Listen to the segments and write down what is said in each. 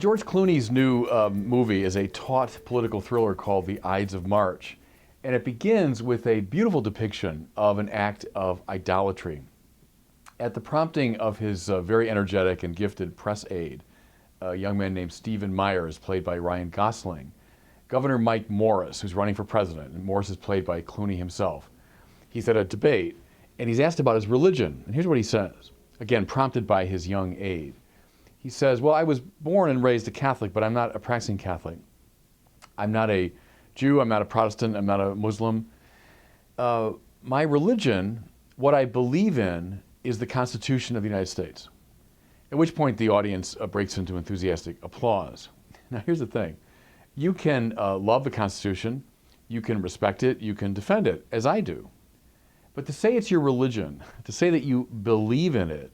Well, George Clooney's new movie is a taut political thriller called The Ides of March. And it begins with a beautiful depiction of an act of idolatry. At the prompting of his very energetic and gifted press aide, a young man named Stephen Myers, played by Ryan Gosling, Governor Mike Morris, who's running for president, and Morris is played by Clooney himself, he's at a debate, and he's asked about his religion. And here's what he says, again, prompted by his young aide. He says, well, I was born and raised a Catholic, but I'm not a practicing Catholic. I'm not a Jew, I'm not a Protestant, I'm not a Muslim. My religion, what I believe in, is the Constitution of the United States. At which point the audience breaks into enthusiastic applause. Now here's the thing. You can love the Constitution, you can respect it, you can defend it, as I do. But to say it's your religion, to say that you believe in it,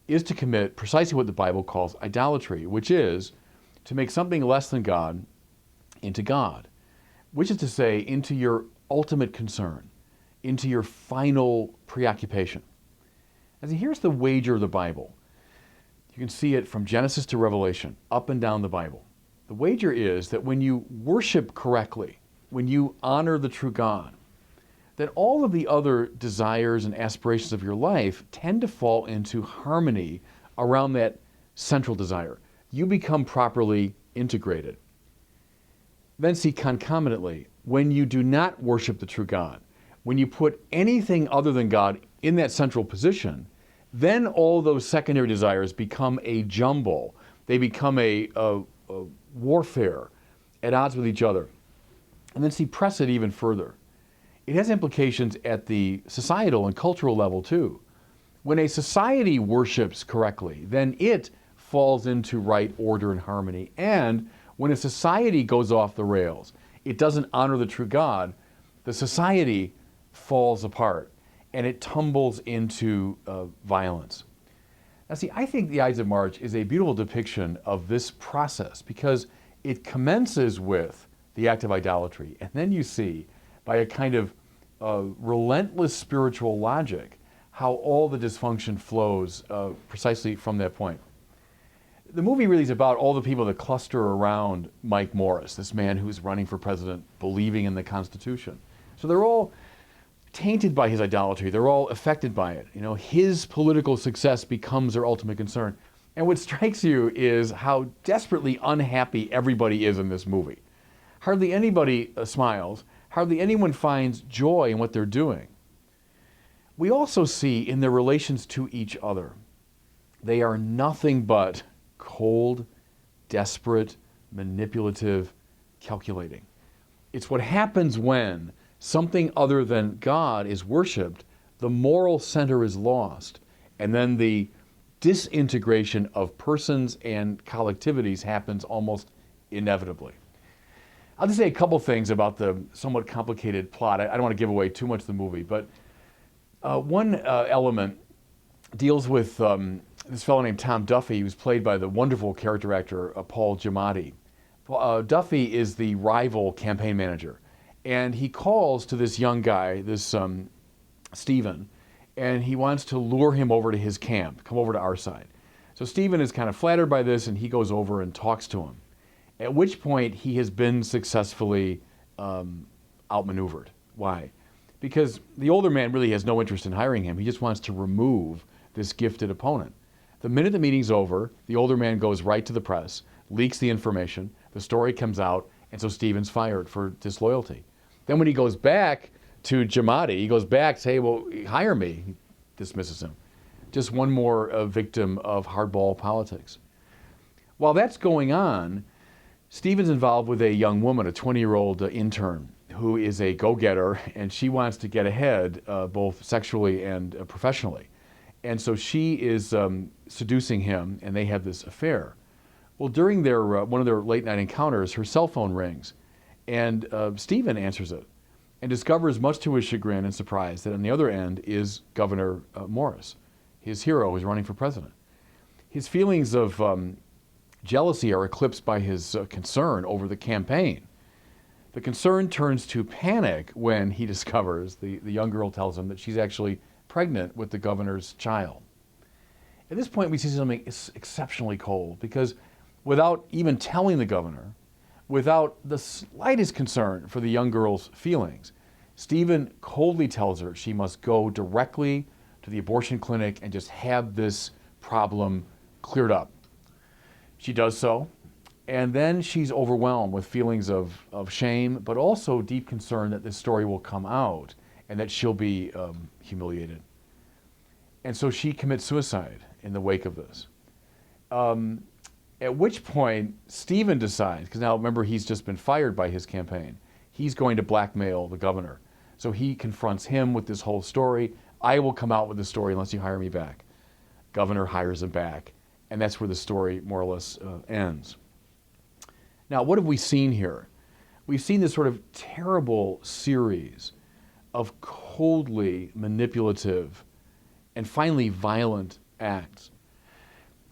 is to commit precisely what the Bible calls idolatry, which is to make something less than God into God, which is to say into your ultimate concern, into your final preoccupation. And see, here's the wager of the Bible. You can see it from Genesis to Revelation, up and down the Bible. The wager is that when you worship correctly, when you honor the true God, that all of the other desires and aspirations of your life tend to fall into harmony around that central desire. You become properly integrated. Then see, concomitantly, when you do not worship the true God, when you put anything other than God in that central position, then all those secondary desires become a jumble. They become a warfare at odds with each other. And then see, press it even further. It has implications at the societal and cultural level too. When a society worships correctly, then it falls into right order and harmony. And when a society goes off the rails, it doesn't honor the true God, the society falls apart and it tumbles into violence. Now see, I think The Ides of March is a beautiful depiction of this process because it commences with the act of idolatry, and then you see, by a kind of relentless spiritual logic, how all the dysfunction flows precisely from that point. The movie really is about all the people that cluster around Mike Morris, this man who's running for president, believing in the Constitution. So they're all tainted by his idolatry. They're all affected by it. You know, his political success becomes their ultimate concern. And what strikes you is how desperately unhappy everybody is in this movie. Hardly anybody smiles. Hardly anyone finds joy in what they're doing. We also see in their relations to each other, they are nothing but cold, desperate, manipulative, calculating. It's what happens when something other than God is worshipped, the moral center is lost, and then the disintegration of persons and collectivities happens almost inevitably. I'll just say a couple things about the somewhat complicated plot. I don't want to give away too much of the movie, but one element deals with this fellow named Tom Duffy, who's played by the wonderful character actor Paul Giamatti. Duffy is the rival campaign manager, and he calls to this young guy, this Stephen, and he wants to lure him over to his camp, come over to our side. So Stephen is kind of flattered by this, and he goes over and talks to him. At which point he has been successfully outmaneuvered. Why? Because the older man really has no interest in hiring him. He just wants to remove this gifted opponent. The minute the meeting's over, the older man goes right to the press, leaks the information, the story comes out, and so Stephen's fired for disloyalty. Then when he goes back to Giamatti, he goes back, say, well, hire me. He dismisses him. Just one more victim of hardball politics. While that's going on, Stephen's involved with a young woman, a 20-year-old intern, who is a go-getter, and she wants to get ahead both sexually and professionally. And so she is seducing him, and they have this affair. Well, during their one of their late-night encounters, her cell phone rings, and Stephen answers it, and discovers, much to his chagrin and surprise, that on the other end is Governor Morris, his hero who's running for president. His feelings of jealousy are eclipsed by his concern over the campaign. The concern turns to panic when he discovers, the young girl tells him that she's actually pregnant with the governor's child. At this point, we see something exceptionally cold, because without even telling the governor, without the slightest concern for the young girl's feelings. Stephen coldly tells her she must go directly to the abortion clinic and just have this problem cleared up. She does so, and then she's overwhelmed with feelings of shame, but also deep concern that this story will come out and that she'll be humiliated. And so she commits suicide in the wake of this. At which point, Stephen decides, because now remember he's just been fired by his campaign, he's going to blackmail the governor. So he confronts him with this whole story. I will come out with the story unless you hire me back. Governor hires him back, and that's where the story more or less ends. Now, what have we seen here? We've seen this sort of terrible series of coldly manipulative and finally violent acts.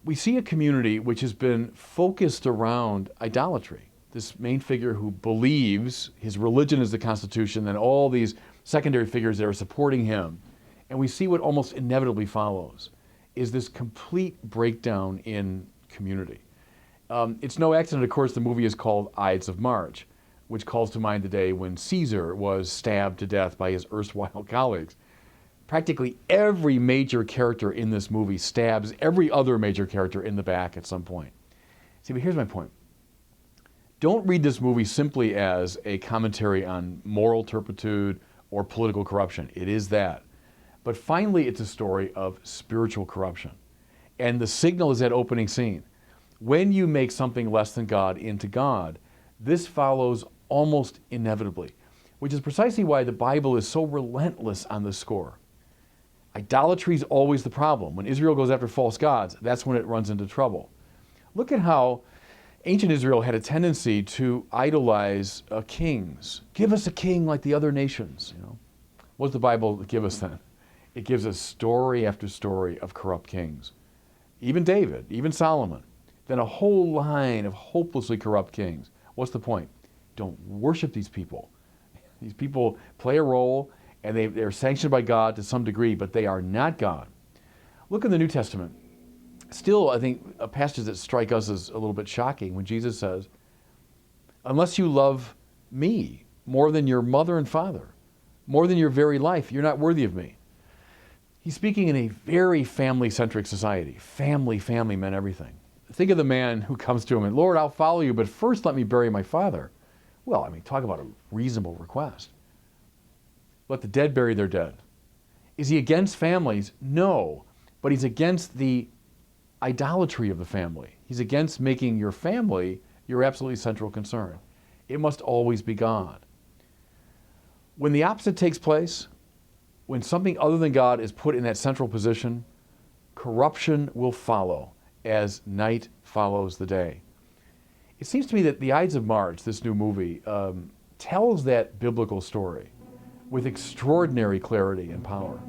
We see a community which has been focused around idolatry. This main figure who believes his religion is the Constitution and all these secondary figures that are supporting him. And we see what almost inevitably follows is this complete breakdown in community. It's no accident, of course, the movie is called Ides of March, which calls to mind the day when Caesar was stabbed to death by his erstwhile colleagues. Practically every major character in this movie stabs every other major character in the back at some point. See, but here's my point. Don't read this movie simply as a commentary on moral turpitude or political corruption. It is that. But finally, it's a story of spiritual corruption. And the signal is that opening scene. When you make something less than God into God, this follows almost inevitably, which is precisely why the Bible is so relentless on this score. Idolatry is always the problem. When Israel goes after false gods, that's when it runs into trouble. Look at how ancient Israel had a tendency to idolize kings. Give us a king like the other nations. What does the Bible give us then? It gives us story after story of corrupt kings. Even David, even Solomon. Then a whole line of hopelessly corrupt kings. What's the point? Don't worship these people. These people play a role, and they're sanctioned by God to some degree, but they are not God. Look in the New Testament. Still, I think, passages that strike us as a little bit shocking when Jesus says, unless you love me more than your mother and father, more than your very life, you're not worthy of me. He's speaking in a very family-centric society. Family meant everything. Think of the man who comes to him and, Lord, I'll follow you, but first let me bury my father. Well, talk about a reasonable request. Let the dead bury their dead. Is he against families? No, but he's against the idolatry of the family. He's against making your family your absolutely central concern. It must always be God. When the opposite takes place, when something other than God is put in that central position, corruption will follow as night follows the day. It seems to me that the Ides of March, this new movie, tells that biblical story with extraordinary clarity and power.